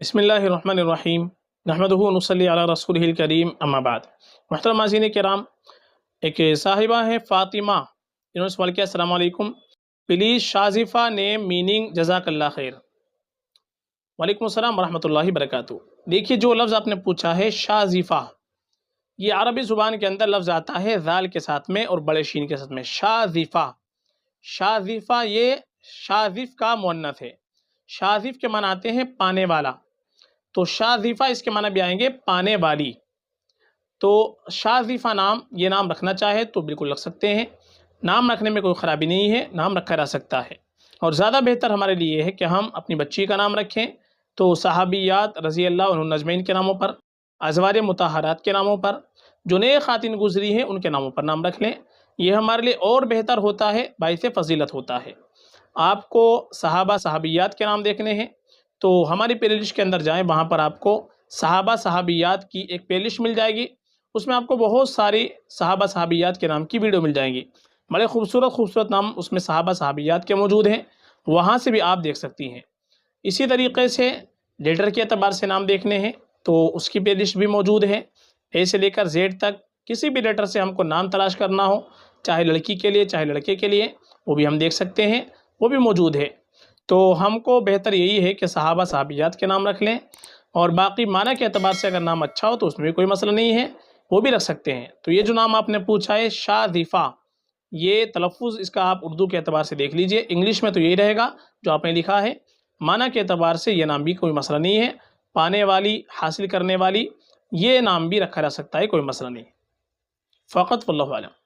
بسم اللہ الرحمن الرحیم نحمدہ و نصلی علی رسولہ الکریم اما بعد۔ محترم ناظرین کرام، ایک صاحبہ ہیں فاطمہ، انہوں نے سوال کیا: السلام علیکم، پلیز شازیفہ نیم میننگ، جزاک اللہ خیر۔ وعلیکم السلام ورحمۃ اللہ وبرکاتہ۔ دیکھیے، جو لفظ آپ نے پوچھا ہے شازیفہ، یہ عربی زبان کے اندر لفظ آتا ہے ذال کے ساتھ میں اور بڑے شین کے ساتھ میں، شازیفہ۔ شازیفہ یہ شازف کا مؤنث ہے۔ شازف کے معنی آتے ہیں پانے والا، تو شازیفہ اس کے معنی بھی آئیں گے پانے والی۔ تو شازیفہ نام، یہ نام رکھنا چاہے تو بالکل رکھ سکتے ہیں، نام رکھنے میں کوئی خرابی نہیں ہے، نام رکھا جا سکتا ہے۔ اور زیادہ بہتر ہمارے لیے یہ ہے کہ ہم اپنی بچی کا نام رکھیں تو صحابیات رضی اللہ عنہن اجمعین کے ناموں پر، ازواج مطہرات کے ناموں پر، جو نئے خواتین گزری ہیں ان کے ناموں پر نام رکھ لیں۔ یہ ہمارے لیے اور بہتر ہوتا ہے، باعث فضیلت ہوتا ہے۔ آپ کو صحابہ صحابیات کے نام دیکھنے ہیں تو ہماری پلے لسٹ کے اندر جائیں، وہاں پر آپ کو صحابہ صحابیات کی ایک پلے لسٹ مل جائے گی، اس میں آپ کو بہت ساری صحابہ صحابیات کے نام کی ویڈیو مل جائیں گی، بڑے خوبصورت خوبصورت نام اس میں صحابہ صحابیات کے موجود ہیں، وہاں سے بھی آپ دیکھ سکتی ہیں۔ اسی طریقے سے لیٹر کے اعتبار سے نام دیکھنے ہیں تو اس کی پلے لسٹ بھی موجود ہے، اے سے لے کر زیڈ تک کسی بھی لیٹر سے ہم کو نام تلاش کرنا ہو، چاہے لڑکی کے لیے چاہے لڑکے کے لیے، وہ بھی ہم دیکھ سکتے ہیں، وہ بھی موجود ہے۔ تو ہم کو بہتر یہی ہے کہ صحابہ صحابیات کے نام رکھ لیں، اور باقی معنی کے اعتبار سے اگر نام اچھا ہو تو اس میں بھی کوئی مسئلہ نہیں ہے، وہ بھی رکھ سکتے ہیں۔ تو یہ جو نام آپ نے پوچھا ہے شازیفہ، یہ تلفظ اس کا آپ اردو کے اعتبار سے دیکھ لیجئے، انگلش میں تو یہی رہے گا جو آپ نے لکھا ہے، معنی کے اعتبار سے یہ نام بھی کوئی مسئلہ نہیں ہے، پانے والی، حاصل کرنے والی، یہ نام بھی رکھا جا سکتا ہے، کوئی مسئلہ نہیں۔ فقط واللہ اعلم۔